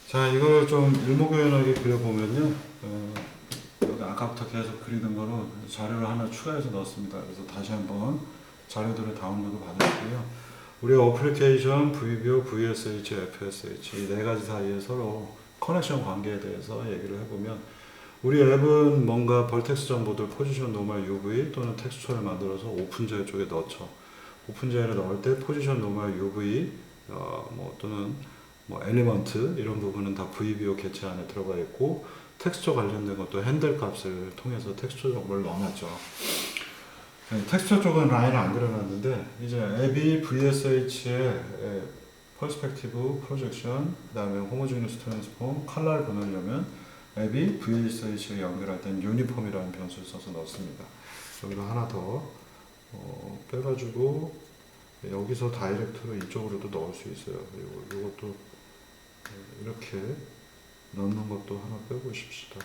자, 이걸 좀 일목요연하게 그려보면요. 여기 아까부터 계속 그리던 거로 자료를 하나 추가해서 넣었습니다. 그래서 다시 한번 자료들을 다운로드 받으시고요. 우리 어플리케이션, VBO, VSH, FSH 이 네 가지 사이에 서로 커넥션 관계에 대해서 얘기를 해보면 우리 앱은 뭔가 벌텍스 정보들 포지션 노멀 UV 또는 텍스처를 만들어서 오픈제어 쪽에 넣죠. 오픈제어를 넣을 때 포지션 노멀 UV 또는 엘리먼트 이런 부분은 다 VBO 개체 안에 들어가 있고 텍스처 관련된 것도 핸들 값을 통해서 텍스처 정보를 넣어놨죠. 텍스처 쪽은 라인을 안 그려놨는데 이제 앱이 VSH의 퍼스펙티브, 프로젝션, 그 다음에 호모지니스 트랜스폼, 컬러를 보내려면 앱이 VSH에 연결할 땐 유니폼이라는 변수를 써서 넣습니다. 여기로 하나 더 빼가지고 여기서 다이렉트로 이쪽으로도 넣을 수 있어요. 그리고 이것도 이렇게 넣는 것도 하나 빼보십시다.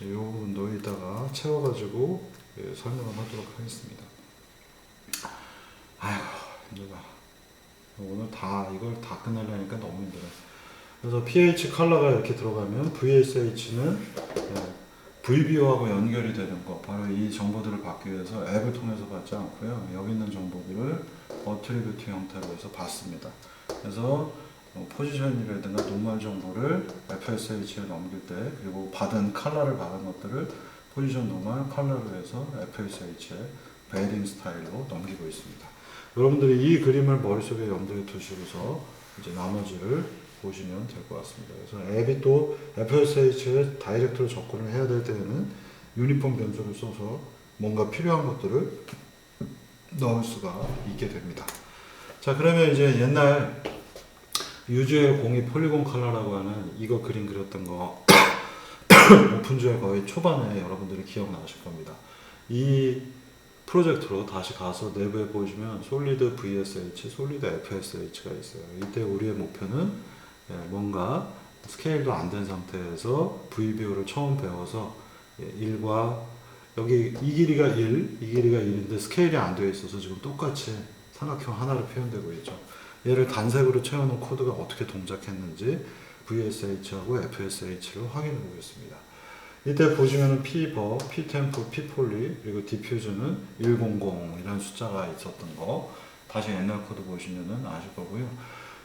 이 부분도 이따가 채워가지고 설명을 하도록 하겠습니다. 아휴 힘들다. 오늘 이걸 다 끝내려니까 너무 힘들어요. 그래서 pH 컬러가 이렇게 들어가면 VSH는 VBO하고 연결이 되는 거, 바로 이 정보들을 받기 위해서 앱을 통해서 받지 않고요. 여기 있는 정보들을 어트리뷰트 형태로 해서 받습니다. 그래서 포지션이라든가 노멀 정보를 FSH에 넘길 때, 그리고 받은 컬러를 받은 것들을 포지션 노멀 컬러로 해서 FSH에 베이딩 스타일로 넘기고 있습니다. 여러분들이 이 그림을 머릿속에 염두에 두시고서 이제 나머지를 보시면 될 것 같습니다. 그래서 앱이 또 FSH에 다이렉트로 접근을 해야 될 때는 유니폼 변수를 써서 뭔가 필요한 것들을 넣을 수가 있게 됩니다. 자, 그러면 이제 옛날 UGL 02 폴리곤 컬러라고 하는 이거 그림 그렸던 거 오픈주의 거의 초반에 여러분들이 기억나실 겁니다. 이 프로젝트로 다시 가서 내부에 보시면 솔리드 VSH, 솔리드 FSH가 있어요. 이때 우리의 목표는 뭔가 스케일도 안 된 상태에서 VBO를 처음 배워서 1과 여기 이 길이가 1, 이 길이가 1인데 스케일이 안 되어 있어서 지금 똑같이 삼각형 하나로 표현되고 있죠. 얘를 단색으로 채워놓은 코드가 어떻게 동작했는지 VSH하고 FSH를 확인해 보겠습니다. 이때 보시면은 P버, P템프, P폴리, 그리고 디퓨즈는 100이라는 숫자가 있었던 거 다시 옛날 코드 보시면은 아실 거고요.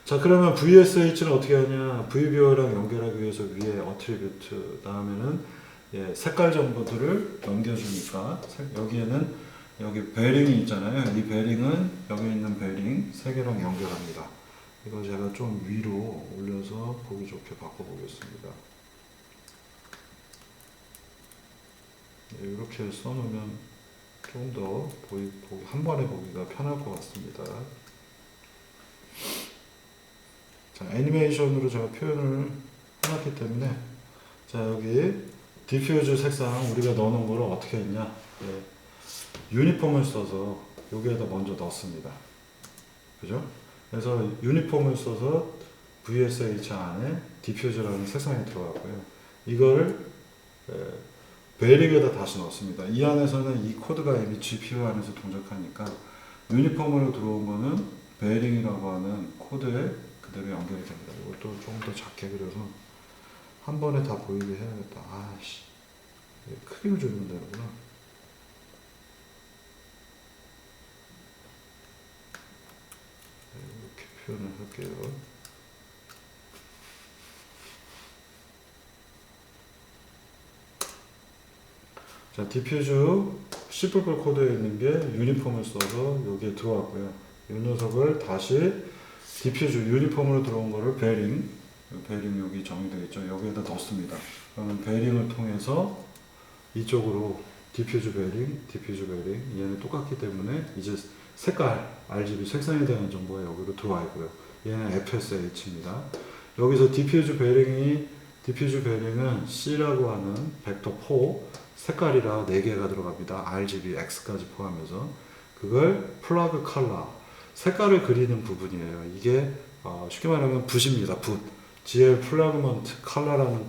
자, 그러면 VSH는 어떻게 하냐? VBO랑 연결하기 위해서 위에 어트리뷰트 다음에는 색깔 정보들을 넘겨주니까 여기에는 여기 베링이 있잖아요. 이 베링은 여기 있는 베링 3개랑 연결합니다. 이거 제가 좀 위로 올려서 보기 좋게 바꿔보겠습니다. 이렇게 써놓으면 좀 더 한 번에 보기가 편할 것 같습니다. 자, 애니메이션으로 제가 표현을 해놨기 때문에 자, 여기 디퓨즈 색상 우리가 넣어놓은 거를 어떻게 했냐, 유니폼을 써서 여기에다 먼저 넣습니다. 그죠? 그래서 유니폼을 써서 VSH 안에 디퓨즈라는 색상이 들어갔고요. 이걸 베링에다 다시 넣습니다. 이 안에서는 이 코드가 이미 GPU 안에서 동작하니까 유니폼으로 들어온 거는 베링이라고 하는 코드에 그대로 연결이 됩니다. 이것도 좀 더 작게 그려서 한 번에 다 보이게 해야겠다. 아씨, 크기를 줄이면 되는구나. 이렇게 표현을 할게요. 자, 디퓨즈 C++ 코드에 있는 게 유니폼을 써서 여기에 들어왔고요. 이 녀석을 다시 디퓨즈 유니폼으로 들어온 거를 베링 여기 정의되어 있죠. 여기에다 넣습니다. 그러면 베링을 통해서 이쪽으로 디퓨즈 베링 얘는 똑같기 때문에 이제 색깔 RGB 색상에 대한 정보가 여기로 들어와 있고요. 얘는 FSH입니다. 여기서 디퓨즈 베링은 C라고 하는 벡터 4 색깔이라 4개가 들어갑니다. RGB, X까지 포함해서 그걸 플러그 컬러 색깔을 그리는 부분이에요. 이게 쉽게 말하면 붓입니다. 붓. GL 플래그먼트 컬러라는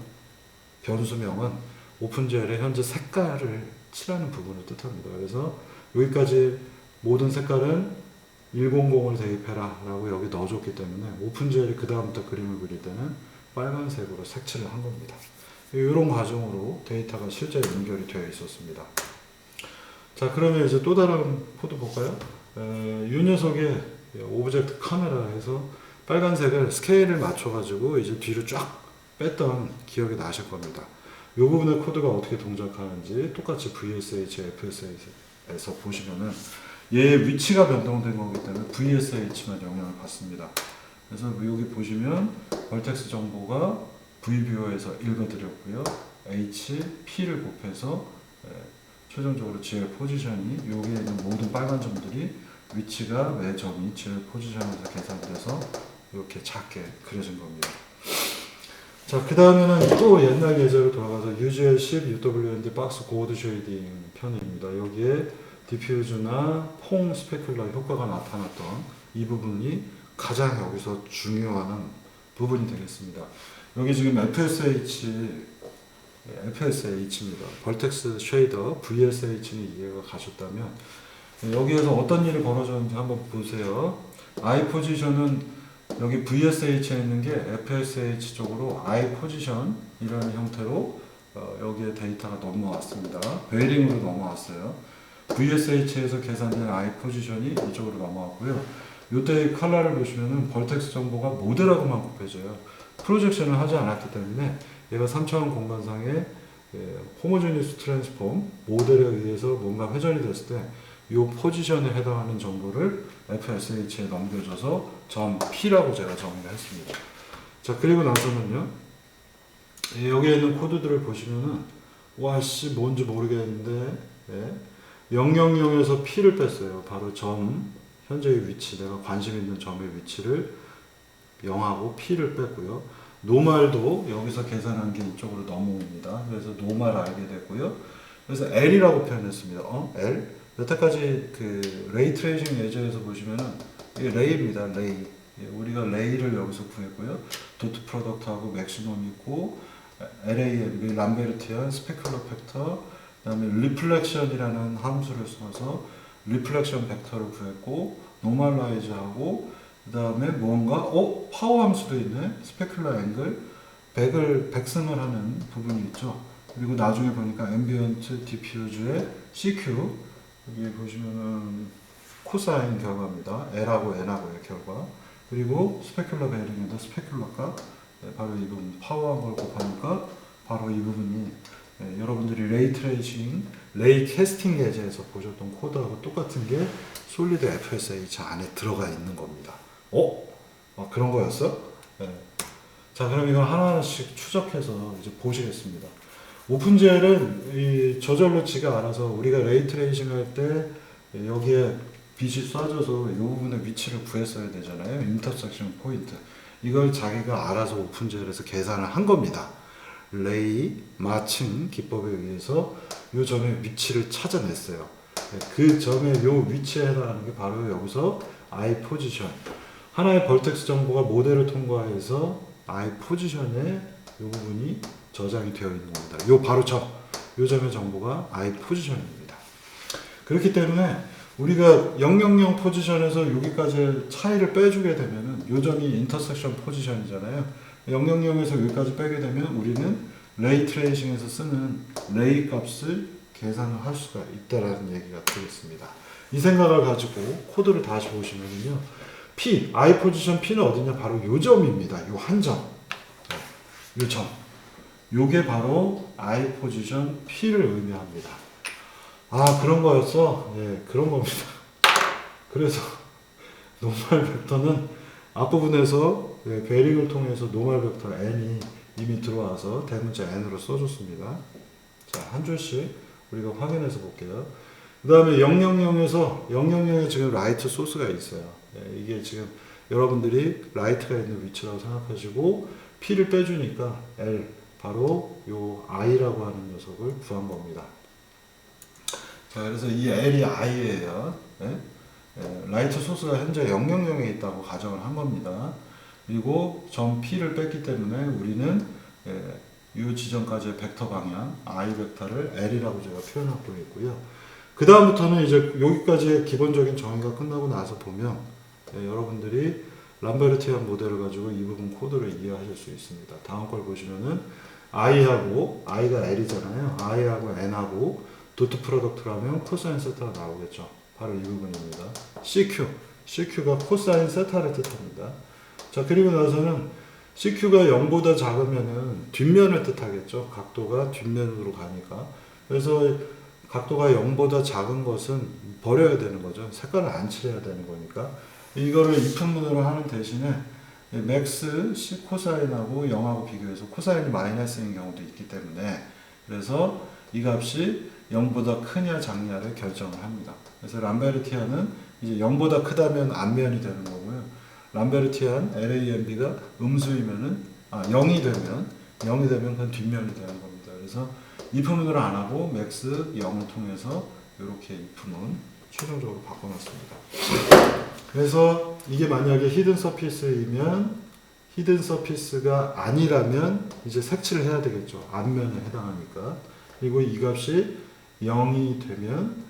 변수명은 오픈GL의 현재 색깔을 칠하는 부분을 뜻합니다. 그래서 여기까지 모든 색깔은 100을 대입해라 라고 여기 넣어줬기 때문에 오픈GL이 그 다음부터 그림을 그릴 때는 빨간색으로 색칠을 한 겁니다. 이런 과정으로 데이터가 실제 연결이 되어 있었습니다. 자, 그러면 이제 또 다른 코드 볼까요? 이 녀석의 오브젝트 카메라 해서 빨간색을 스케일을 맞춰가지고 이제 뒤로 쫙 뺐던 기억이 나실 겁니다. 이 부분의 코드가 어떻게 동작하는지 똑같이 VSH, FSH에서 보시면은 얘의 위치가 변동된 거기 때문에 VSH만 영향을 받습니다. 그래서 여기 보시면 벌텍스 정보가 VBO에서 읽어드렸고요. H, P를 곱해서 최종적으로 GL 포지션이 여기에 있는 모든 빨간 점들이 위치가 매 점이 GL 포지션에서 계산돼서 이렇게 작게 그려진 겁니다. 자, 그 다음에는 또 옛날 예제로 돌아가서 UGL10 UWND 박스 고드 쉐이딩 편입니다. 여기에 디퓨즈나 퐁 스페큘러 효과가 나타났던 이 부분이 가장 여기서 중요한 부분이 되겠습니다. 여기 지금 FSH입니다. 벌텍스 쉐이더 VSH는 이해가 가셨다면 여기에서 어떤 일이 벌어졌는지 한번 보세요. I 포지션은 여기 VSH에 있는 게 FSH 쪽으로 I 포지션이라는 형태로 여기에 데이터가 넘어왔습니다. 베이링으로 넘어왔어요. VSH에서 계산된 I 포지션이 이쪽으로 넘어왔고요. 이때 컬러를 보시면은 벌텍스 정보가 모델하고만 곱해져요. 프로젝션을 하지 않았기 때문에 얘가 3차원 공간상의 호모제니스 트랜스폼 모델에 의해서 뭔가 회전이 됐을 때 이 포지션에 해당하는 정보를 FSH에 넘겨줘서 점 P라고 제가 정의를 했습니다. 자, 그리고 나서는요, 여기에 있는 코드들을 보시면은 와씨 뭔지 모르겠는데 000에서 P를 뺐어요. 바로 점 현재의 위치, 내가 관심 있는 점의 위치를 0하고 P를 뺐고요. 노말도 여기서 계산한 게 이쪽으로 넘어옵니다. 그래서 노말 알게 됐고요. 그래서 L이라고 표현했습니다. L. 여태까지 그 레이 트레이싱 예제에서 보시면은 이게 레이입니다. 레이. 우리가 레이를 여기서 구했고요. 도트 프로덕트하고 맥시멈 있고 LAMB, 람베르티안, 스페큘러 팩터, 그다음에 리플렉션이라는 함수를 써서 리플렉션 벡터를 구했고 노멀라이즈하고 그다음에 뭔가 파워 함수도 있네. 스페큘러 앵글, 백승을 하는 부분이 있죠. 그리고 나중에 보니까 앰비언트 디퓨즈의 CQ 여기 보시면은 코사인 결과입니다. L하고 N하고의 결과. 그리고 스페큘러 베어링에다 스페큘러가 바로 이 부분 파워한 걸 곱하니까 바로 이 부분이 여러분들이 레이 트레이싱, 레이 캐스팅 예제에서 보셨던 코드하고 똑같은 게 솔리드 FSH 안에 들어가 있는 겁니다. 그런 거였어? 네. 자, 그럼 이걸 하나하나씩 추적해서 이제 보시겠습니다. 오픈GL은 저절로 지가 알아서 우리가 레이 트레이싱 할 때 여기에 빛이 쏴져서 이 부분의 위치를 구했어야 되잖아요. 인터섹션 포인트. 이걸 자기가 알아서 오픈GL에서 계산을 한 겁니다. 레이 마칭 기법에 의해서 이 점의 위치를 찾아냈어요. 그 점의 이 위치에 해당하는 게 바로 여기서 I 포지션. 하나의 벌텍스 정보가 모델을 통과해서 I 포지션에 이 부분이 저장이 되어 있는 겁니다. 요 바로 이 점의 정보가 I 포지션입니다. 그렇기 때문에 우리가 000 포지션에서 여기까지 차이를 빼주게 되면은 요 점이 인터섹션 포지션이잖아요. 000에서 여기까지 빼게 되면 우리는 레이 트레이싱에서 쓰는 레이 값을 계산을 할 수가 있다라는 얘기가 되겠습니다. 이 생각을 가지고 코드를 다시 보시면요. P, I 포지션 P는 어디냐? 바로 요 점입니다. 요 한 점. 요 점. 요게 바로 I 포지션 P를 의미합니다. 그런 거였어? 예, 그런 겁니다. 그래서 노멀 벡터는 앞부분에서 베링을 통해서 노멀 벡터 N이 이미 들어와서 대문자 N으로 써줬습니다. 자, 한 줄씩 우리가 확인해서 볼게요. 그 다음에 000에서 000에 지금 라이트 소스가 있어요. 이게 지금 여러분들이 라이트가 있는 위치라고 생각하시고 P를 빼주니까 L 바로 요 I라고 하는 녀석을 구한 겁니다. 자, 그래서 이 L이 I예요. 라이트 소스가 현재 000에 있다고 가정을 한 겁니다. 그리고 점 P를 뺐기 때문에 우리는 이 지점까지의 벡터 방향 I 벡터를 L이라고 제가 표현하고 있고요. 그 다음부터는 이제 여기까지의 기본적인 정의가 끝나고 나서 보면 여러분들이 람베르티안 모델을 가지고 이 부분 코드를 이해하실 수 있습니다. 다음 걸 보시면은 i하고 i가 l이잖아요. i하고 n하고 도트 프로덕트라면 코사인 세타가 나오겠죠. 바로 이 부분입니다. CQ가 코사인 세타를 뜻합니다. 자, 그리고 나서는 CQ가 0보다 작으면은 뒷면을 뜻하겠죠. 각도가 뒷면으로 가니까. 그래서 각도가 0보다 작은 것은 버려야 되는 거죠. 색깔을 안 칠해야 되는 거니까. 이거를 이품문으로 하는 대신에 맥스 C 코사인하고 0하고 비교해서 코사인이 마이너스인 경우도 있기 때문에 그래서 이 값이 0보다 크냐 작냐를 결정을 합니다. 그래서 람베르티안은 이제 0보다 크다면 앞면이 되는 거고요. 람베르티안 LAMB가 음수이면은 0이 되면 그건 뒷면이 되는 겁니다. 그래서 이품문으로 안 하고 맥스 0을 통해서 이렇게 이품문 최종적으로 바꿔놨습니다. 그래서 이게 만약에 히든 서피스이면 히든 서피스가 아니라면 이제 색칠을 해야 되겠죠. 앞면에 해당하니까. 그리고 이 값이 0이 되면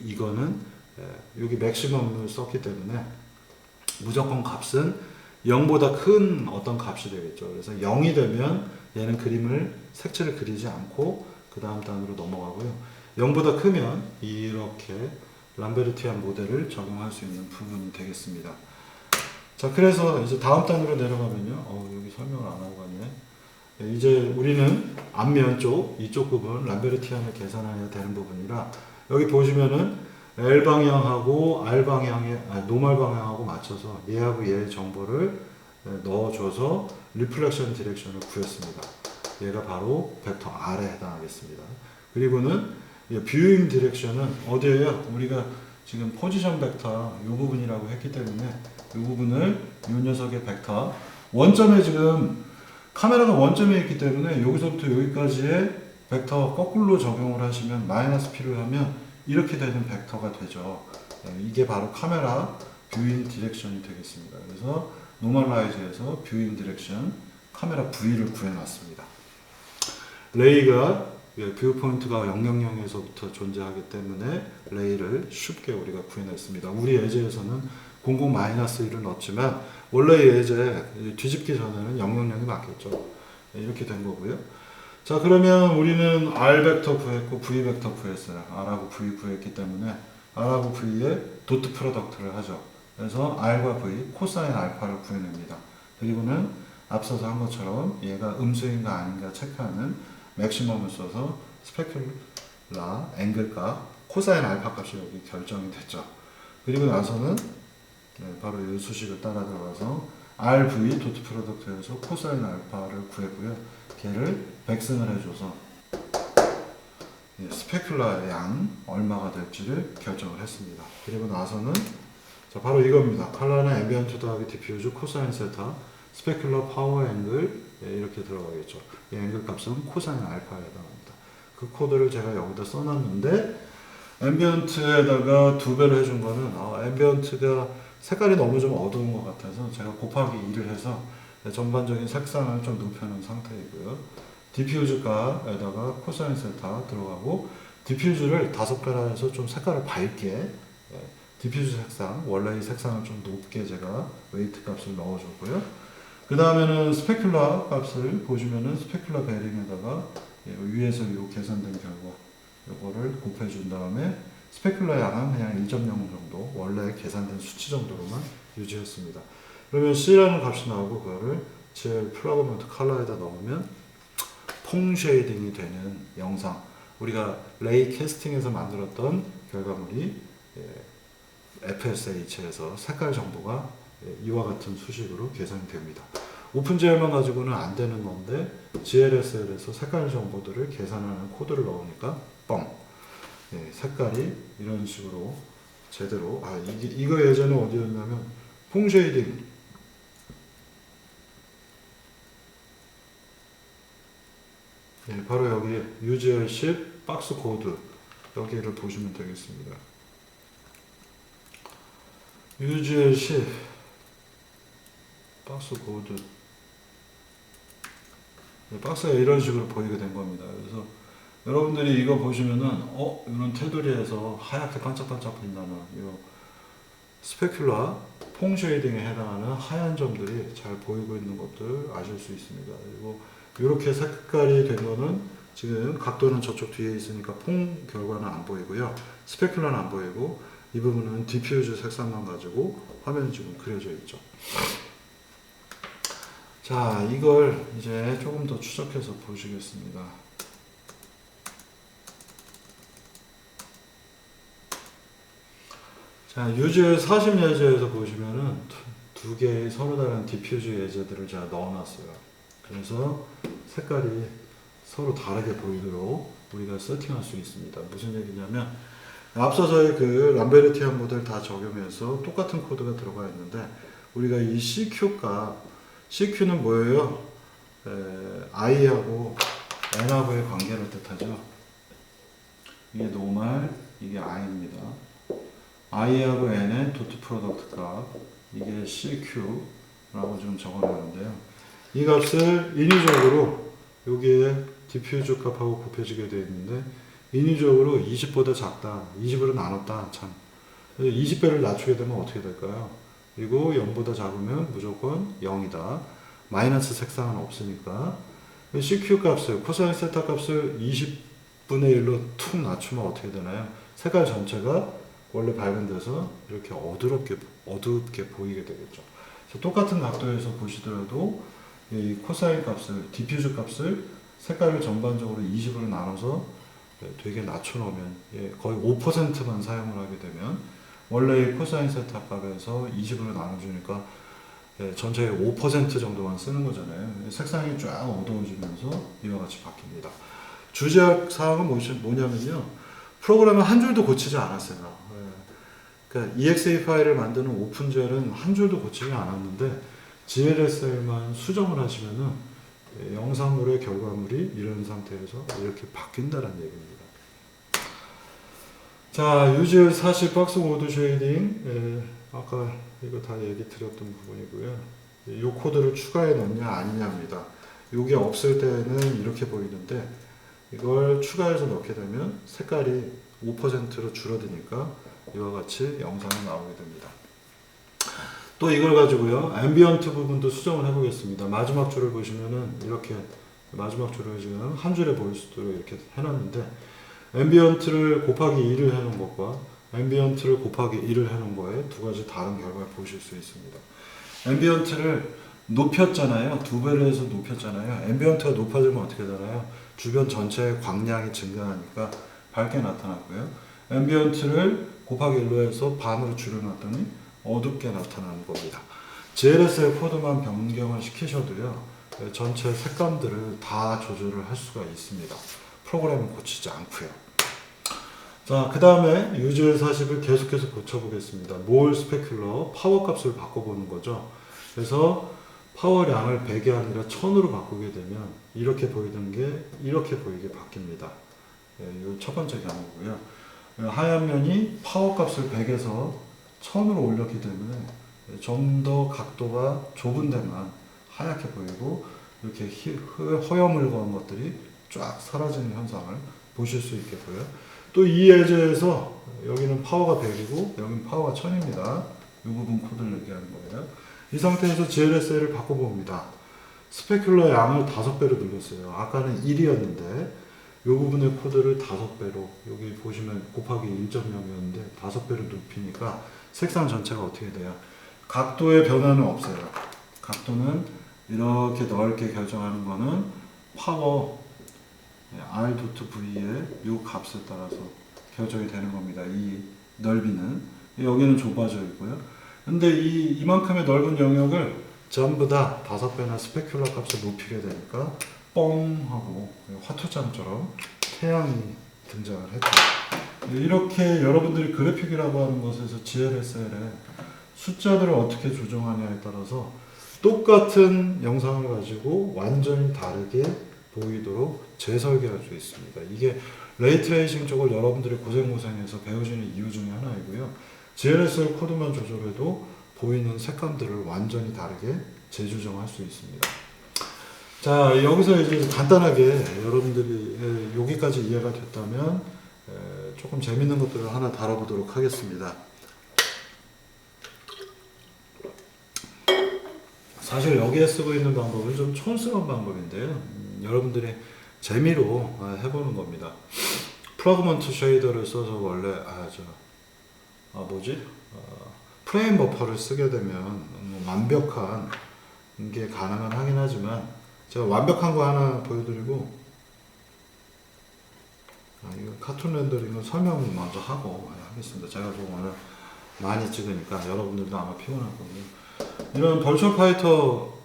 이거는 여기 맥시멈을 썼기 때문에 무조건 값은 0보다 큰 어떤 값이 되겠죠. 그래서 0이 되면 얘는 색칠을 그리지 않고 그 다음 단으로 넘어가고요. 0보다 크면 이렇게 람베르티안 모델을 적용할 수 있는 부분이 되겠습니다. 자, 그래서 이제 다음 단으로 내려가면요. 여기 설명을 안 하고 갔네. 이제 우리는 앞면 쪽, 이쪽 부분 람베르티안을 계산해야 되는 부분이라 여기 보시면은 L 방향하고 R 방향에 노멀 방향하고 맞춰서 얘하고 얘의 정보를 넣어줘서 리플렉션 디렉션을 구했습니다. 얘가 바로 벡터 R에 해당하겠습니다. 그리고는 뷰잉 디렉션은 어디에요? 우리가 지금 포지션 벡터 이 부분이라고 했기 때문에 이 부분을 이 녀석의 벡터 원점에 지금 카메라가 원점에 있기 때문에 여기서부터 여기까지의 벡터 거꾸로 적용을 하시면 마이너스 P를 하면 이렇게 되는 벡터가 되죠. 이게 바로 카메라 뷰잉 디렉션이 되겠습니다. 그래서 노멀라이즈에서 뷰잉 디렉션 카메라 V를 구해놨습니다. 레이가 뷰 포인트가 000에서부터 존재하기 때문에 레이를 쉽게 우리가 구해냈습니다. 우리 예제에서는 00-1을 넣었지만 원래 예제 뒤집기 전에는 000이 맞겠죠. 이렇게 된 거고요. 자, 그러면 우리는 R 벡터 구했고 V 벡터 구했어요. R하고 V 구했기 때문에 R하고 V의 도트 프로덕트를 하죠. 그래서 R과 V 코사인 알파를 구해냅니다. 그리고는 앞서서 한 것처럼 얘가 음수인가 아닌가 체크하는 맥시멈을 써서 스페큘라 앵글값 코사인 알파 값이 여기 결정이 됐죠. 그리고 나서는 바로 이 수식을 따라 들어가서 RV 도트 프로덕트에서 코사인 알파를 구했고요. 걔를 백승을 해줘서 스페큘라의 양 얼마가 될지를 결정을 했습니다. 그리고 나서는 자, 바로 이겁니다. 칼라는 앰비언트 더하기 디퓨즈 코사인 세타 스페큘러 파워 앵글 이렇게 들어가겠죠. 이 앵글 값은 코사인 알파에 해당합니다. 그 코드를 제가 여기다 써놨는데 앰비언트에다가 2배를 해준 거는 앰비언트가 색깔이 너무 좀 어두운 것 같아서 제가 곱하기 2를 해서 전반적인 색상을 좀 높여놓은 상태이고요. 디퓨즈 값에다가 코사인 세타 들어가고 디퓨즈를 5배나 해서 좀 색깔을 밝게 디퓨즈 색상, 원래의 색상을 좀 높게 제가 웨이트 값을 넣어줬고요. 그 다음에는 스페큘라 값을 보시면은 스페큘라 베링에다가 위에서 요 계산된 결과 요거를 곱해준 다음에 스페큘라 양은 그냥 1.0 정도 원래 계산된 수치 정도로만 유지했습니다. 그러면 C라는 값이 나오고 그거를 GL 플러그먼트 컬러에다 넣으면 퐁 쉐이딩이 되는 영상 우리가 레이 캐스팅에서 만들었던 결과물이 FSH에서 색깔 정보가 이와 같은 수식으로 계산이 됩니다. 오픈GL만 가지고는 안 되는 건데 GLSL에서 색깔 정보들을 계산하는 코드를 넣으니까 뻥! 색깔이 이런 식으로 제대로 이거 예전에 어디였냐면 퐁쉐이딩 바로 여기 UGL10 박스 코드 여기를 보시면 되겠습니다. UGL10 박스 코드 박스가 이런 식으로 보이게 된 겁니다. 그래서 여러분들이 이거 보시면은 이런 테두리에서 하얗게 반짝반짝 빛나는 이 스페큘라 퐁 쉐이딩에 해당하는 하얀 점들이 잘 보이고 있는 것들 아실 수 있습니다. 그리고 이렇게 색깔이 된 거는 지금 각도는 저쪽 뒤에 있으니까 퐁 결과는 안 보이고요. 스페큘라는 안 보이고 이 부분은 디퓨즈 색상만 가지고 화면이 지금 그려져 있죠. 자, 이걸 이제 조금 더 추적해서 보시겠습니다. 자, 유즈 40 예제에서 보시면은 두 개의 서로 다른 디퓨즈 예제들을 제가 넣어놨어요. 그래서 색깔이 서로 다르게 보이도록 우리가 세팅할 수 있습니다. 무슨 얘기냐면 앞서서의 그 람베르티안 모델 다 적용해서 똑같은 코드가 들어가 있는데 우리가 이 CQ는 뭐예요? I하고 N하고의 관계를 뜻하죠. 이게 노멀, 이게 I입니다. I하고 N의 도트 프로덕트 값, 이게 CQ라고 좀 적어놨는데요. 이 값을 인위적으로 여기에 디퓨즈 값하고 곱해지게 되어 있는데 인위적으로 20보다 작다, 20으로 나눴다, 참. 20배를 낮추게 되면 어떻게 될까요? 그리고 0보다 작으면 무조건 0이다. 마이너스 색상은 없으니까. CQ 값을, 코사인 세타 값을 20분의 1로 툭 낮추면 어떻게 되나요? 색깔 전체가 원래 밝은 데서 이렇게 어둡게 보이게 되겠죠. 똑같은 각도에서 보시더라도 이 코사인 값을, 디퓨즈 값을 색깔을 전반적으로 20으로 나눠서 되게 낮춰놓으면 거의 5%만 사용을 하게 되면 원래 코사인 세타 값에서 20으로 나눠주니까 전체의 5% 정도만 쓰는 거잖아요. 색상이 쫙 어두워지면서 이와 같이 바뀝니다. 주제학 사항은 뭐냐면요. 프로그램을 한 줄도 고치지 않았어요. 그러니까 EXE 파일을 만드는 오픈젤은 한 줄도 고치지 않았는데 GLSL만 수정을 하시면은 영상물의 결과물이 이런 상태에서 이렇게 바뀐다는 얘기입니다. 자, 유즈 40 박스 모드 쉐이딩, 아까 이거 다 얘기 드렸던 부분이고요. 이 코드를 추가해 넣냐 아니냐입니다. 이게 없을 때는 이렇게 보이는데 이걸 추가해서 넣게 되면 색깔이 5%로 줄어드니까 이와 같이 영상이 나오게 됩니다. 또 이걸 가지고요, 앰비언트 부분도 수정을 해보겠습니다. 마지막 줄을 보시면은 이렇게 마지막 줄을 지금 한 줄에 보일 수 있도록 이렇게 해놨는데 앰비언트를 곱하기 2를 해놓은 것과 앰비언트를 곱하기 1을 해놓은 거에 두 가지 다른 결과를 보실 수 있습니다. 앰비언트를 높였잖아요. 2배를 해서 높였잖아요. 앰비언트가 높아지면 어떻게 되나요? 주변 전체의 광량이 증가하니까 밝게 나타났고요. 앰비언트를 곱하기 1로 해서 반으로 줄여놨더니 어둡게 나타나는 겁니다. GLSL 코드만 변경을 시키셔도요, 전체 색감들을 다 조절을 할 수가 있습니다. 프로그램을 고치지 않고요. 자, 그 다음에 유즈 40을 계속해서 고쳐보겠습니다. 몰 스페큘러 파워 값을 바꿔보는 거죠. 그래서 파워량을 100이 아니라 1000으로 바꾸게 되면 이렇게 보이던 게 이렇게 보이게 바뀝니다. 이 첫 번째 경우고요. 하얀 면이 파워 값을 100에서 1000으로 올렸기 때문에 좀 더 각도가 좁은 데만 하얗게 보이고 이렇게 허여물건 것들이 쫙 사라지는 현상을 보실 수 있겠고요. 또 이 예제에서 여기는 파워가 100이고 여기는 파워가 1000입니다. 이 부분 코드를 얘기하는 거예요. 이 상태에서 GLSL을 바꿔봅니다. 스페큘러 양을 5배로 늘렸어요. 아까는 1이었는데 이 부분의 코드를 5배로, 여기 보시면 곱하기 1.0이었는데 5배로 높이니까 색상 전체가 어떻게 돼요? 각도의 변화는 없어요. 각도는 이렇게 넓게 결정하는 거는 파워 R.V의 이 값에 따라서 결정이 되는 겁니다. 이 넓이는. 여기는 좁아져 있고요. 근데 이만큼의 넓은 영역을 전부 다 5배나 스페큘러 값을 높이게 되니까 뻥 하고 화투장처럼 태양이 등장을 했죠. 이렇게 여러분들이 그래픽이라고 하는 것에서 GLSL의 숫자들을 어떻게 조정하냐에 따라서 똑같은 영상을 가지고 완전히 다르게 보이도록 재설계할 수 있습니다. 이게 레이트레이싱 쪽을 여러분들이 고생해서 배우시는 이유 중에 하나이고요. GLSL 코드만 조절해도 보이는 색감들을 완전히 다르게 재조정할 수 있습니다. 자, 여기서 이제 간단하게 여러분들이 여기까지 이해가 됐다면 조금 재밌는 것들을 하나 다뤄보도록 하겠습니다. 사실 여기에 쓰고 있는 방법은 좀 촌스러운 방법인데요. 여러분들이 재미로 해보는 겁니다. 프라그먼트 쉐이더를 써서 원래 프레임 버퍼를 쓰게 되면 완벽한 게 가능은 하긴 하지만 제가 완벽한 거 하나 보여드리고 이거 카툰 렌더링은 설명 먼저 하고 하겠습니다. 제가 좀 오늘 많이 찍으니까 여러분들도 아마 피곤할 거고요. 이런 벌처 파이터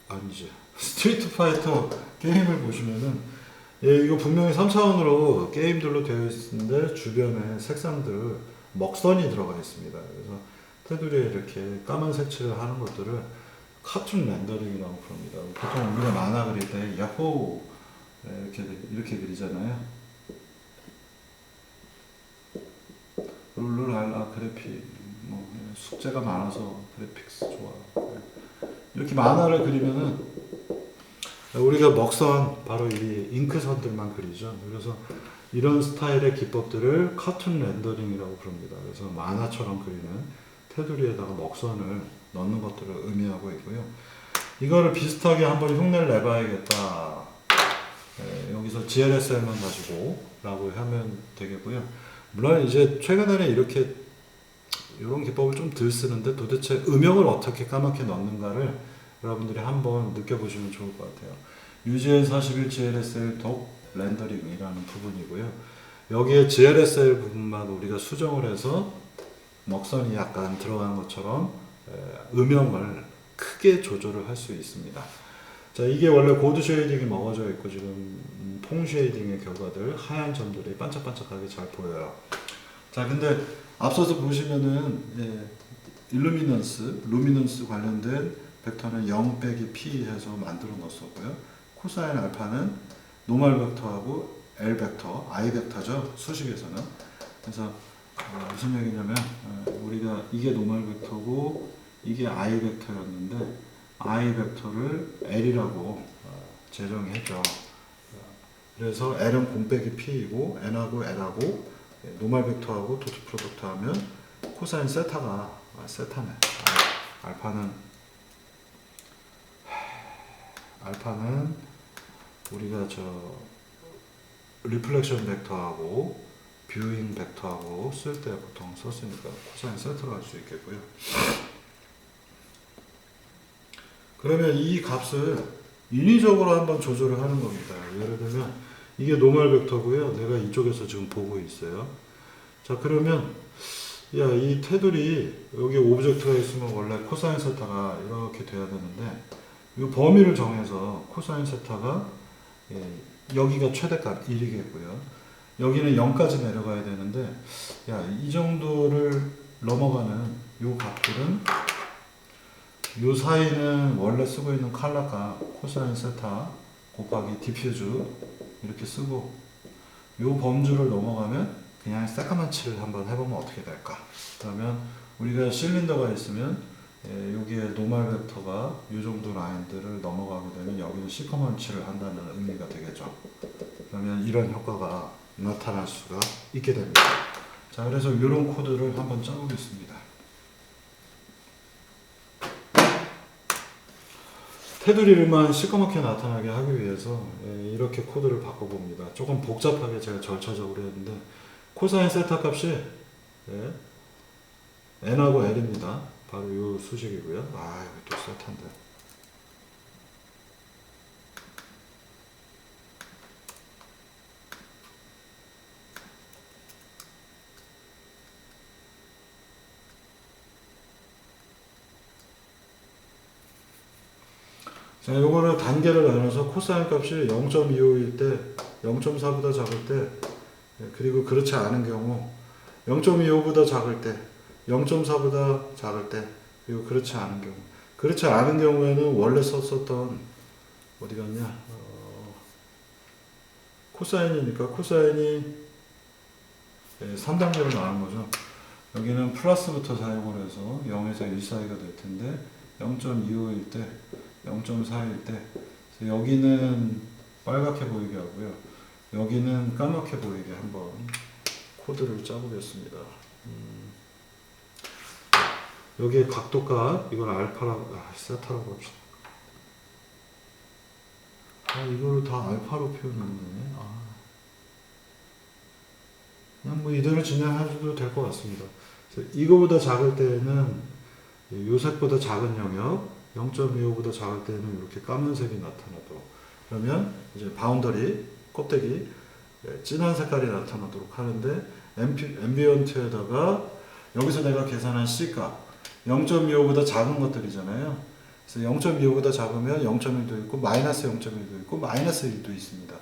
아니지 스트리트 파이터 게임을 보시면은 이거 분명히 3차원으로 게임들로 되어 있는데 주변에 색상들 먹선이 들어가 있습니다. 그래서 테두리에 이렇게 까만 색칠을 하는 것들을 카툰 렌더링이라고 부릅니다. 보통 우리가 만화 그릴 때 야호 이렇게 그리잖아요. 룰루랄라 그래픽 숙제가 많아서 그래픽스 좋아. 이렇게 만화를 그리면은 우리가 먹선 바로 이 잉크선들만 그리죠. 그래서 이런 스타일의 기법들을 카툰 렌더링이라고 부릅니다. 그래서 만화처럼 그리는 테두리에다가 먹선을 넣는 것들을 의미하고 있고요. 이거를 비슷하게 한번 흉내를 내봐야겠다. 여기서 GLSL만 가지고 라고 하면 되겠고요. 물론 이제 최근에는 이런 기법을 좀 덜 쓰는데 도대체 음영을 어떻게 까맣게 넣는가를 여러분들이 한번 느껴보시면 좋을 것 같아요. UGL41 GLSL 독 렌더링이라는 부분이고요. 여기에 GLSL 부분만 우리가 수정을 해서 먹선이 약간 들어간 것처럼 음영을 크게 조절을 할 수 있습니다. 자, 이게 원래 고드 쉐이딩이 먹어져 있고 지금 퐁 쉐이딩의 결과들 하얀 점들이 반짝반짝하게 잘 보여요. 자, 근데 앞서서 보시면은 루미넌스 관련된 벡터는 0-p 해서 만들어 놓았었고요. 코사인 알파는 노멀 벡터하고 L 벡터, I 벡터죠. 수식에서는. 그래서 무슨 얘기냐면 우리가 이게 노멀 벡터고 이게 I 벡터였는데 I 벡터를 L이라고 재정했죠. 그래서 L은 공 빼기 P이고 N하고 L하고 노멀 벡터하고 도트 프로덕트 하면 코사인 세타가 세타네. 알파는 우리가 리플렉션 벡터하고 뷰잉 벡터하고 쓸 때 보통 썼으니까 코사인 세타로 할 수 있겠고요. 그러면 이 값을 인위적으로 한번 조절을 하는 겁니다. 예를 들면 이게 노멀 벡터고요. 내가 이쪽에서 지금 보고 있어요. 자, 그러면 이 테두리 여기 오브젝트가 있으면 원래 코사인 세타가 이렇게 돼야 되는데 이 범위를 정해서 코사인 세타가 여기가 최대값 1이겠고요. 여기는 0까지 내려가야 되는데 이 정도를 넘어가는 이 값들은 이 사이는 원래 쓰고 있는 컬러가 코사인 세타 곱하기 디퓨즈 이렇게 쓰고 이 범주를 넘어가면 그냥 새까만 칠을 한번 해보면 어떻게 될까. 그러면 우리가 실린더가 있으면 여기에 노멀 벡터가 이 정도 라인들을 넘어가게 되면 여기는 시커먼 칠을 한다는 의미가 되겠죠. 그러면 이런 효과가 나타날 수가 있게 됩니다. 자, 그래서 이런 코드를 한번 짜보겠습니다. 테두리를만 시커멓게 나타나게 하기 위해서 이렇게 코드를 바꿔봅니다. 조금 복잡하게 제가 절차적으로 했는데 코사인 세타 값이 n하고 l입니다. 바로 이 수식이고요. 여기 또 세타인데. 자, 요거를 단계를 나눠서 코사인 값이 0.25일 때, 0.4보다 작을 때, 그리고 그렇지 않은 경우 0.25보다 작을 때, 0.4보다 작을 때, 그리고 그렇지 않은 경우. 그렇지 않은 경우에는 원래 썼었던 어디 갔냐? 코사인이니까 코사인이 3단계로 나온 거죠. 여기는 플러스부터 사용을 해서 0에서 1 사이가 될 텐데 0.25일 때, 0.4일 때, 그래서 여기는 빨갛게 보이게 하고요. 여기는 까맣게 보이게 한번 코드를 짜보겠습니다. 여기에 각도값 이걸 알파라고 세타라고 합시다. 이거를 다 알파로 표현했네. 그냥 뭐 이대로 진행하셔도 될 것 같습니다. 그래서 이거보다 작을 때는 요 색보다 작은 영역, 0.25보다 작을 때는 이렇게 까만색이 나타나도록. 그러면 이제 바운더리, 껍데기, 진한 색깔이 나타나도록 하는데 앰비언트에다가 여기서 내가 계산한 C값 0.25보다 작은 것들이잖아요. 그래서 0.25보다 작으면 0.1도 있고 마이너스 0.1도 있고 마이너스 1도 있습니다.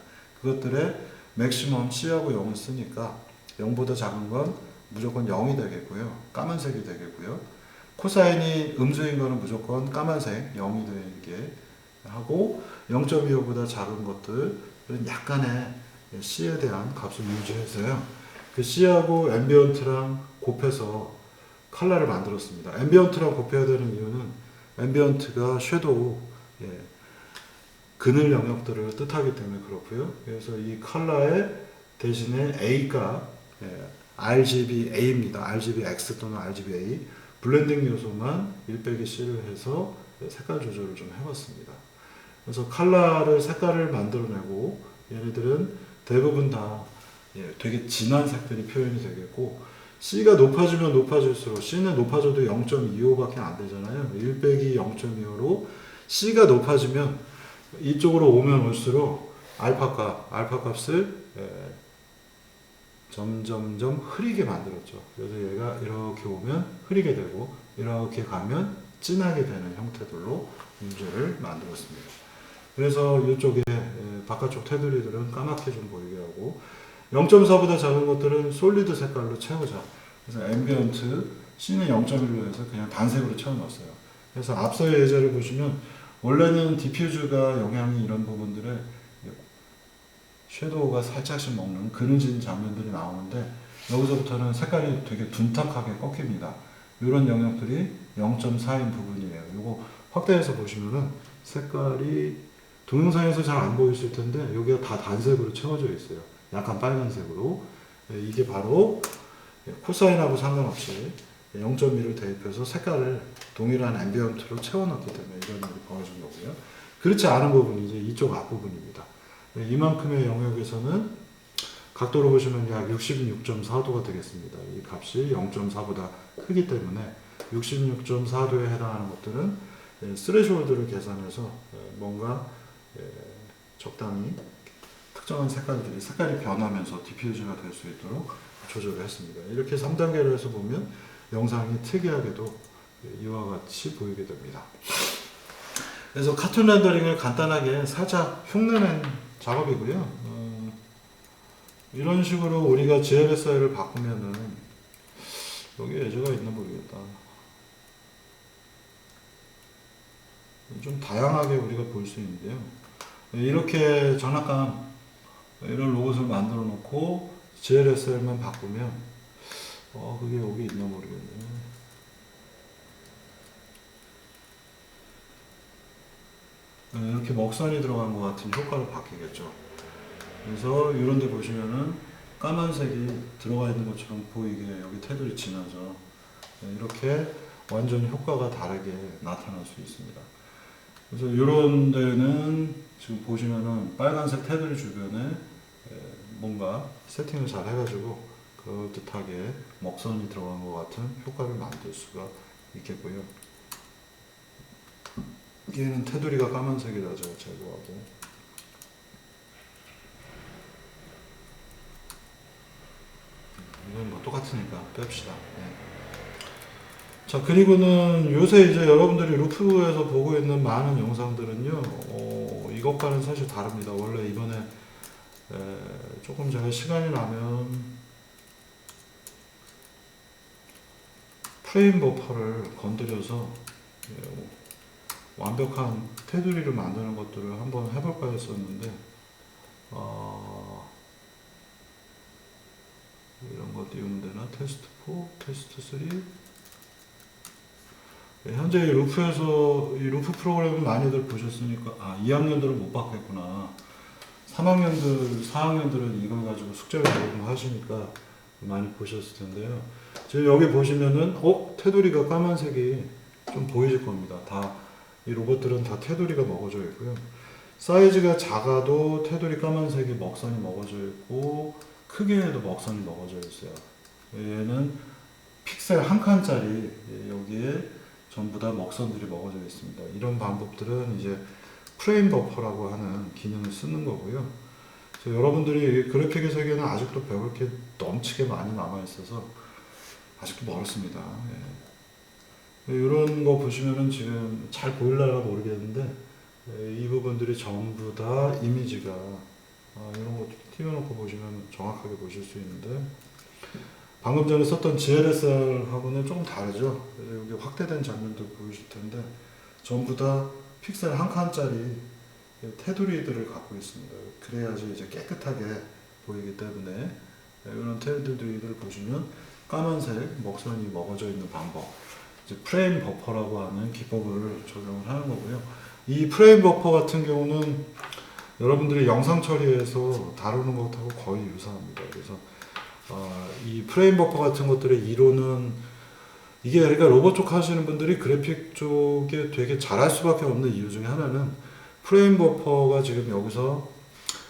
그것들의 맥시멈 C하고 0을 쓰니까 0보다 작은 건 무조건 0이 되겠고요. 까만색이 되겠고요. 코사인이 음수인 거는 무조건 까만색 0이 되게 하고 0.25보다 작은 것들은 약간의 C에 대한 값을 유지해서요. 그 C하고 앰비언트랑 곱해서 컬러를 만들었습니다. 앰비언트랑 곱해야 되는 이유는 앰비언트가 섀도우, 그늘 영역들을 뜻하기 때문에 그렇고요. 그래서 이 컬러의 대신에 A가 RGBA입니다. RGBX 또는 RGBA 블렌딩 요소만 1-C를 해서 색깔 조절을 좀 해봤습니다. 그래서 컬러를 색깔을 만들어내고 얘네들은 대부분 다 되게 진한 색들이 표현이 되겠고 C가 높아지면 높아질수록 C는 높아져도 0.25밖에 안 되잖아요. 1-0.25로 C가 높아지면 이쪽으로 오면 올수록 알파 값을 점점점 흐리게 만들었죠. 그래서 얘가 이렇게 오면 흐리게 되고 이렇게 가면 진하게 되는 형태들로 문제를 만들었습니다. 그래서 이쪽에 바깥쪽 테두리들은 까맣게 좀 보이게 하고 0.4보다 작은 것들은 솔리드 색깔로 채우자. 그래서 앰비언트 C는 0.1로 해서 그냥 단색으로 채워놨어요. 그래서 앞서의 예제를 보시면 원래는 디퓨즈가 영향이 이런 부분들에 섀도우가 살짝씩 먹는 그늘진 장면들이 나오는데 여기서부터는 색깔이 되게 둔탁하게 꺾입니다. 이런 영역들이 0.4인 부분이에요. 이거 확대해서 보시면은 색깔이 동영상에서 잘 안 보이실 텐데 여기가 다 단색으로 채워져 있어요. 약간 빨간색으로. 이게 바로 코사인하고 상관없이 0.1을 대입해서 색깔을 동일한 앰비언트로 채워넣기 때문에 이런 일이 벌어진 거고요. 그렇지 않은 부분이 이제 이쪽 앞부분입니다. 이만큼의 영역에서는 각도로 보시면 약 66.4도가 되겠습니다. 이 값이 0.4보다 크기 때문에 66.4도에 해당하는 것들은 스레시홀드를 계산해서 뭔가 적당히 특정한 색깔이 변하면서 디퓨즈가 될 수 있도록 조절을 했습니다. 이렇게 3단계로 해서 보면 영상이 특이하게도 이와 같이 보이게 됩니다. 그래서 카툰 렌더링을 간단하게 살짝 흉내낸 작업이고요. 이런 식으로 우리가 GLSI를 바꾸면은 여기에 예제가 있나 모르겠다. 좀 다양하게 우리가 볼 수 있는데요. 이렇게 장난감 이런 로봇을 만들어 놓고 GLSL만 바꾸면 그게 여기 있나 모르겠네. 이렇게 먹선이 들어간 것 같은 효과로 바뀌겠죠. 그래서 이런 데 보시면은 까만색이 들어가 있는 것처럼 보이게 여기 테두리 진하죠. 이렇게 완전 효과가 다르게 나타날 수 있습니다. 그래서 이런 데는 지금 보시면은 빨간색 테두리 주변에 뭔가 세팅을 잘 해가지고 그럴듯하게 먹선이 들어간 것 같은 효과를 만들 수가 있겠고요. 얘는 테두리가 까만색이라 제가 제거하고 이건 뭐 똑같으니까 뺍시다. 자, 그리고는 요새 이제 여러분들이 루프에서 보고 있는 많은 영상들은요, 이것과는 사실 다릅니다. 원래 이번에 조금 제가 시간이 나면 프레임 버퍼를 건드려서 완벽한 테두리를 만드는 것들을 한번 해볼까 했었는데 이런 거 띄우면 되나? 테스트 4, 테스트 3 현재 이 루프에서 이 루프 프로그램을 많이들 보셨으니까 2학년들은 못 받겠구나. 3학년들, 4학년들은 이걸 가지고 숙제를 하시니까 많이 보셨을 텐데요. 지금 여기 보시면은 테두리가 까만색이 좀 보이실 겁니다. 이 로봇들은 다 테두리가 먹어져 있고요. 사이즈가 작아도 테두리 까만색이 먹선이 먹어져 있고 크기에도 먹선이 먹어져 있어요. 얘는 픽셀 한 칸짜리 여기에 전부 다 먹선들이 먹어져 있습니다. 이런 방법들은 이제 프레임 버퍼라고 하는 기능을 쓰는 거고요. 그래서 여러분들이 그래픽의 세계는 아직도 배울 게 넘치게 많이 남아 있어서 아직도 멀었습니다. 이런 거 보시면은 지금 잘 보일라나 모르겠는데 이 부분들이 전부 다 이미지가 이런 거 띄워놓고 보시면 정확하게 보실 수 있는데 방금 전에 썼던 GLSR하고는 조금 다르죠. 그래서 여기 확대된 장면도 보이실 텐데 전부 다 픽셀 한 칸짜리 테두리들을 갖고 있습니다. 그래야지 이제 깨끗하게 보이기 때문에 이런 테두리들을 보시면 까만색 먹선이 먹어져 있는 방법, 이제 프레임 버퍼라고 하는 기법을 적용을 하는 거고요. 이 프레임 버퍼 같은 경우는 여러분들이 영상 처리에서 다루는 것하고 거의 유사합니다. 그래서 이 프레임 버퍼 같은 것들의 이론은 이게 그러니까 로봇 쪽 하시는 분들이 그래픽 쪽에 되게 잘할 수밖에 없는 이유 중에 하나는 프레임 버퍼가 지금 여기서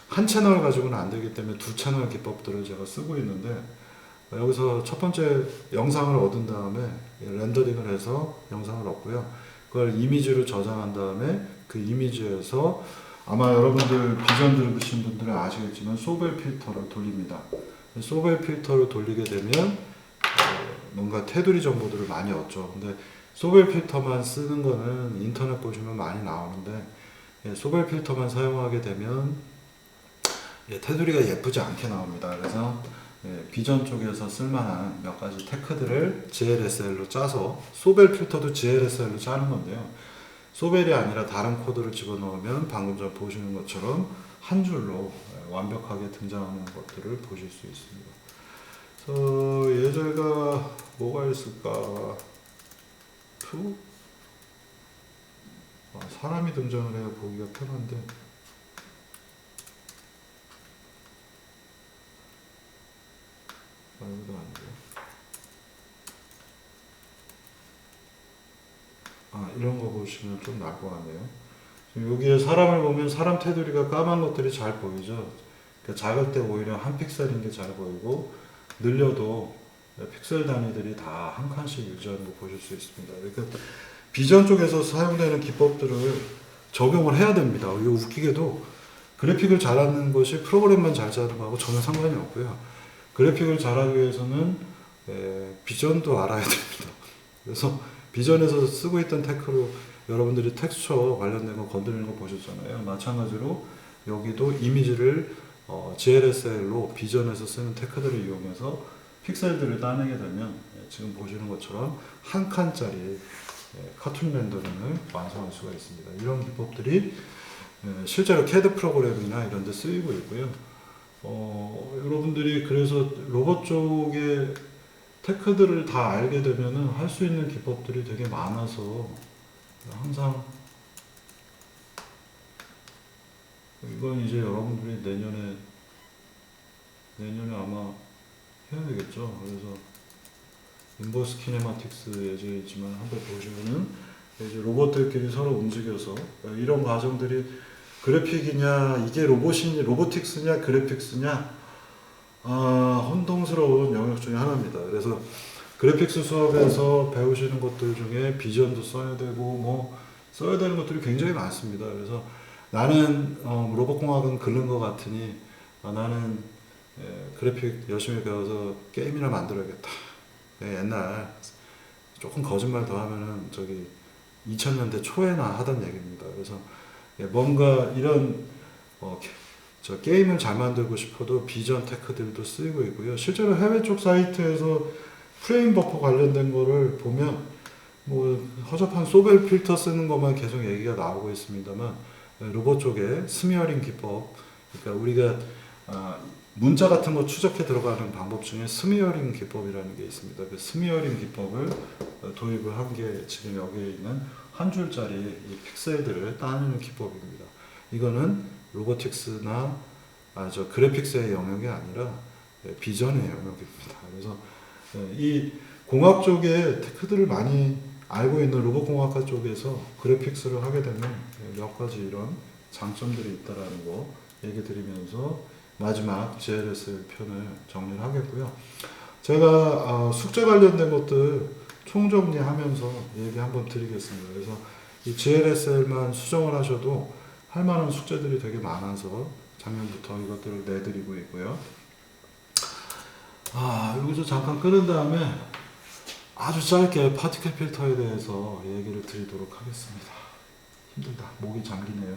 한 채널 가지고는 안 되기 때문에 두 채널 기법들을 제가 쓰고 있는데 여기서 첫 번째 영상을 얻은 다음에 렌더링을 해서 영상을 얻고요. 그걸 이미지로 저장한 다음에 그 이미지에서 아마 여러분들 비전 들으신 분들은 아시겠지만 소벨 필터를 돌립니다. 소벨 필터를 돌리게 되면 뭔가 테두리 정보들을 많이 얻죠. 근데 소벨 필터만 쓰는 거는 인터넷 보시면 많이 나오는데 소벨 필터만 사용하게 되면 테두리가 예쁘지 않게 나옵니다. 그래서 비전 쪽에서 쓸만한 몇 가지 테크들을 GLSL로 짜서 소벨 필터도 GLSL로 짜는 건데요. 소벨이 아니라 다른 코드를 집어넣으면 방금 전 보시는 것처럼 한 줄로 완벽하게 등장하는 것들을 보실 수 있습니다. 그래서 예제가 뭐가 있을까? 사람이 등장을 해야 보기가 편한데 이것도 아니고 이런 거 보시면 좀 나을 것 같네요. 여기에 사람을 보면 사람 테두리가 까만 것들이 잘 보이죠. 그러니까 작을 때 오히려 한 픽셀인 게 잘 보이고 늘려도 픽셀 단위들이 다 한 칸씩 유지하는 거 보실 수 있습니다. 그러니까 비전 쪽에서 사용되는 기법들을 적용을 해야 됩니다. 이거 웃기게도 그래픽을 잘하는 것이 프로그램만 잘 짜는 거하고 전혀 상관이 없고요. 그래픽을 잘하기 위해서는 비전도 알아야 됩니다. 그래서 비전에서 쓰고 있던 테크로 여러분들이 텍스처 관련된 거 건드리는 거 보셨잖아요. 마찬가지로 여기도 이미지를 GLSL로 비전에서 쓰는 테크들을 이용해서 픽셀들을 따내게 되면 지금 보시는 것처럼 한 칸짜리 카툰 렌더링을 완성할 수가 있습니다. 이런 기법들이 실제로 CAD 프로그램이나 이런 데 쓰이고 있고요. 여러분들이 그래서 로봇 쪽의 테크들을 다 알게 되면은 할 수 있는 기법들이 되게 많아서 항상 이건 이제 여러분들이 내년에 아마 해야 되겠죠. 그래서 인버스 키네마틱스 예정에 있지만 한번 보시면은 이제 로봇들끼리 서로 움직여서 이런 과정들이 그래픽이냐 이게 로보틱스냐 그래픽스냐 혼동스러운 영역 중에 하나입니다. 그래서 그래픽스 수업에서 배우시는 것들 중에 비전도 써야 되고 뭐 써야 되는 것들이 굉장히 많습니다. 그래서 나는 로봇공학은 글른 것 같으니 나는 그래픽 열심히 배워서 게임이나 만들어야겠다. 옛날 조금 거짓말 더 하면은 2000년대 초에나 하던 얘기입니다. 그래서 뭔가 이런 게임을 잘 만들고 싶어도 비전 테크들도 쓰이고 있고요. 실제로 해외 쪽 사이트에서 프레임 버퍼 관련된 거를 보면 뭐 허접한 소벨 필터 쓰는 것만 계속 얘기가 나오고 있습니다만 로봇 쪽에 스미어링 기법, 그러니까 우리가 문자 같은 거 추적해 들어가는 방법 중에 스미어링 기법이라는 게 있습니다. 그 스미어링 기법을 도입을 한 게 지금 여기에 있는 한 줄짜리 이 픽셀들을 따내는 기법입니다. 이거는 로보틱스나 저 그래픽스의 영역이 아니라 비전의 영역입니다. 그래서 이 공학 쪽에 테크들을 많이 알고 있는 로봇공학과 쪽에서 그래픽스를 하게 되면 몇 가지 이런 장점들이 있다라는 거 얘기 드리면서 마지막 GLSL 편을 정리를 하겠고요. 제가 숙제 관련된 것들 총정리하면서 얘기 한번 드리겠습니다. 그래서 이 GLSL만 수정을 하셔도 할 만한 숙제들이 되게 많아서 작년부터 이것들을 내드리고 있고요. 여기서 잠깐 끊은 다음에 아주 짧게 파티클 필터에 대해서 얘기를 드리도록 하겠습니다. 힘들다. 목이 잠기네요.